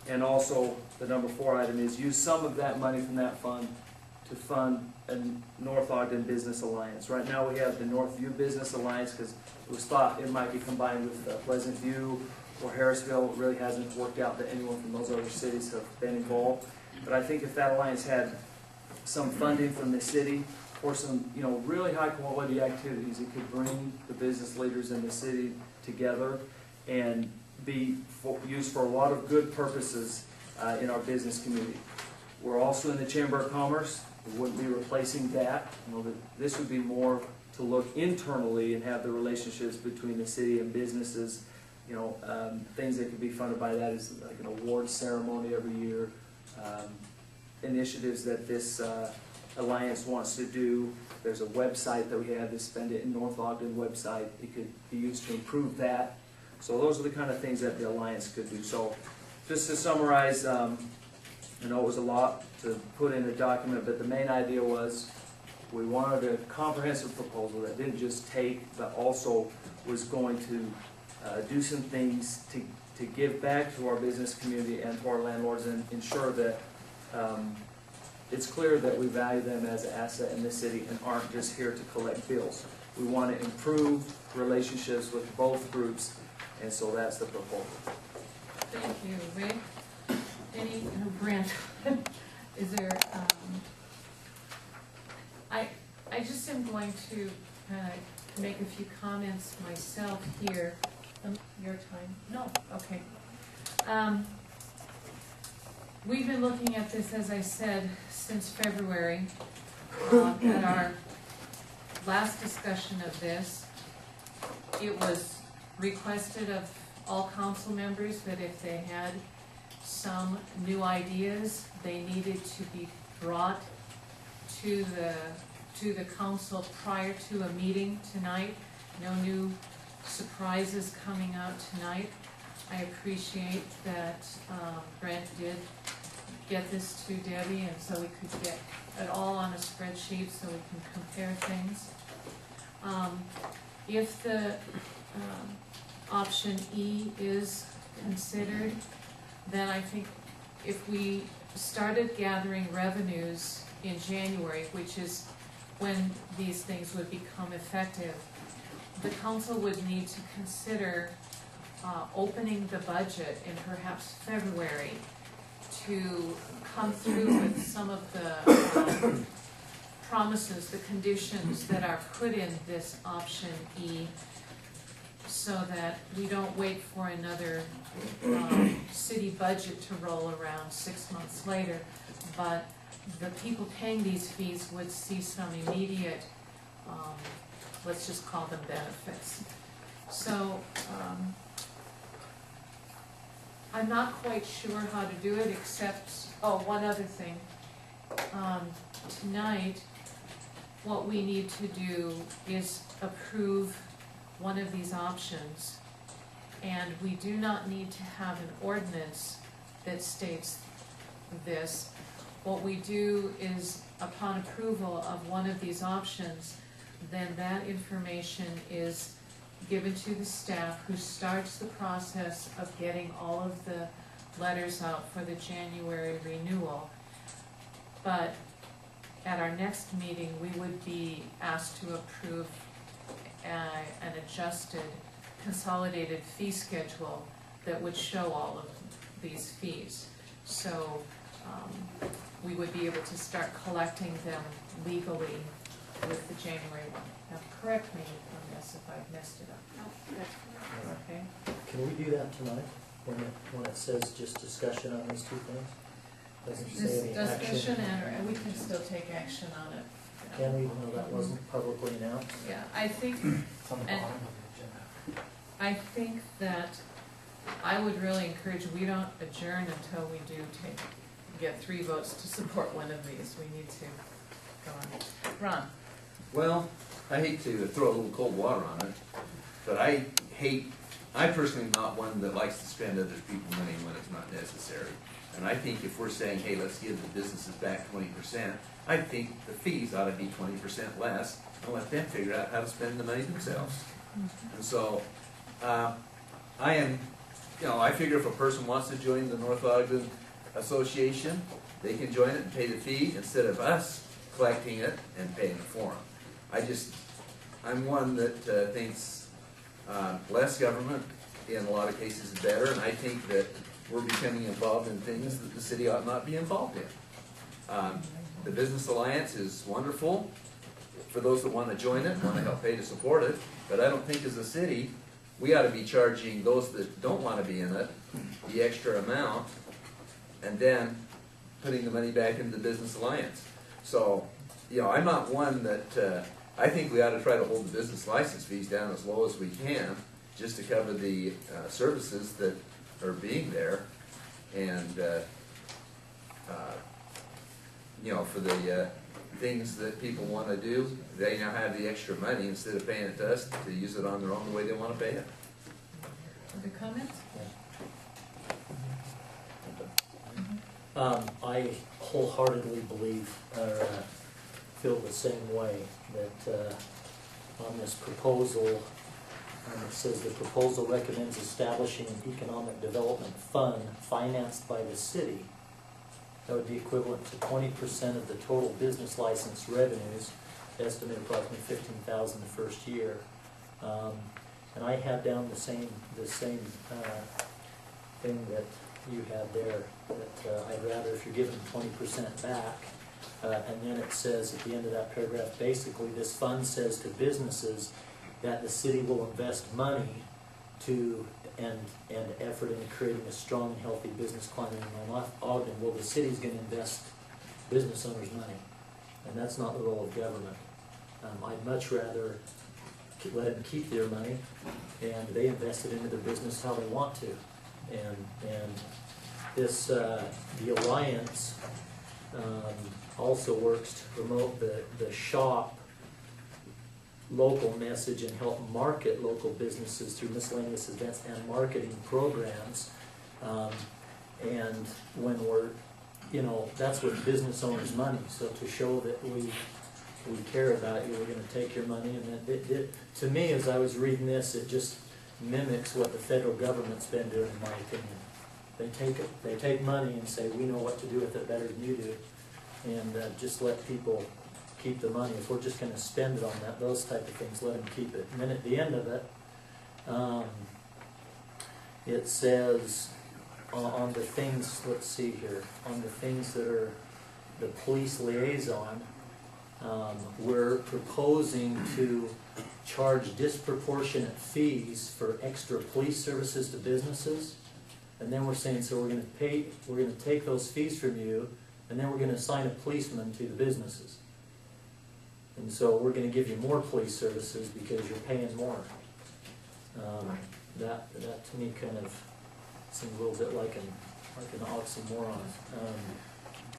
And also, the number 4 item is use some of that money from that fund to fund a North Ogden Business Alliance. Right now, we have the Northview Business Alliance because it was thought it might be combined with Pleasant View or Harrisville. It really hasn't worked out that anyone from those other cities have been involved. But I think if that alliance had some funding from the city or some, really high quality activities, it could bring the business leaders in the city together and be used for a lot of good purposes in our business community. We're also in the Chamber of Commerce. We wouldn't be replacing that. This would be more to look internally and have the relationships between the city and businesses. Things that could be funded by that is like an award ceremony every year, initiatives that this alliance wants to do. There's a website that we have, the Spend It in North Ogden website. It could be used to improve that. So those are the kind of things that the alliance could do. So just to summarize, I know it was a lot to put in a document, but the main idea was we wanted a comprehensive proposal that didn't just take, but also was going to do some things to give back to our business community and to our landlords and ensure that it's clear that we value them as an asset in the city and aren't just here to collect bills. We want to improve relationships with both groups, and so that's the proposal. Thank you, Ray. Brent, is there, I just am going to make a few comments myself here. Your time? No, okay. We've been looking at this, as I said, since February. At our last discussion of this, it was requested of all council members that if they had some new ideas, they needed to be brought to the council prior to a meeting tonight. No new surprises coming out tonight. I appreciate that Brent did get this to Debbie, and so we could get it all on a spreadsheet so we can compare things. If the option E is considered, then I think if we started gathering revenues in January, which is when these things would become effective, the council would need to consider opening the budget in perhaps February to come through with some of the promises, the conditions that are put in this option E, so that we don't wait for another city budget to roll around 6 months later, but the people paying these fees would see some immediate, let's just call them benefits. So I'm not quite sure how to do it, except, one other thing. Tonight, what we need to do is approve one of these options, and we do not need to have an ordinance that states this. What we do is, upon approval of one of these options, then that information is given to the staff, who starts the process of getting all of the letters out for the January renewal. But at our next meeting, we would be asked to approve an adjusted consolidated fee schedule that would show all of these fees. So we would be able to start collecting them legally with the January one. Now correct me on this if I've messed it up. No, that's Okay. Can we do that tonight, when it says just discussion on these two things? Doesn't say This any discussion, action. and we can still take action on it. Can we, even though that wasn't publicly announced? Yeah, I think, It's on the And- bottom of the agenda. I think that I would really encourage, we don't adjourn until we do get 3 votes to support one of these. We need to go on. Ron? Well, I hate to throw a little cold water on it, but I personally am not one that likes to spend other people's money when it's not necessary. And I think if we're saying, hey, let's give the businesses back 20%, I think the fees ought to be 20% less, and let them figure out how to spend the money themselves. And so, I am you know, I figure if a person wants to join the North Ogden Association, they can join it and pay the fee instead of us collecting it and paying it for them. I'm one that thinks less government in a lot of cases is better, and I think that we're becoming involved in things that the city ought not be involved in. The Business Alliance is wonderful for those that want to join it, want to help pay to support it, but I don't think as a city, we ought to be charging those that don't want to be in it the extra amount and then putting the money back into the Business Alliance. So, you know, I'm not one that, I think we ought to try to hold the business license fees down as low as we can, just to cover the services that are being there. And, you know, for the things that people want to do, they now have the extra money instead of paying it to us to use it on their own the way they want to pay it. Other comments? I wholeheartedly believe, or feel the same way, that on this proposal, it says the proposal recommends establishing an economic development fund financed by the city. That would be equivalent to 20% of the total business license revenues, estimated approximately $15,000 the first year. And I have down the same thing that you had there, that I'd rather, if you're giving 20% back, and then it says at the end of that paragraph, basically this fund says to businesses that the city will invest money to and effort in creating a strong and healthy business climate in North Ogden. Well, the city's going to invest business owners' money, and that's not the role of government. I'd much rather let them keep their money, and they invest it into their business how they want to. And this the Alliance also works to promote the shop local message and help market local businesses through miscellaneous events and marketing programs. And when we're, you know, that's with business owners' money. So to show that we care about you, we're going to take your money. And to me, as I was reading this, it just mimics what the federal government's been doing, in my opinion. They take money and say, we know what to do with it better than you do, and just let people keep the money. If we're just going to spend it on those type of things, let them keep it. And then at the end of it, it says on the things, let's see here, on the things that are the police liaison, we're proposing to charge disproportionate fees for extra police services to businesses. And then we're saying, so we're going to take those fees from you, and then we're going to assign a policeman to the businesses. And so we're going to give you more police services because you're paying more. That to me kind of seems a little bit like an oxymoron.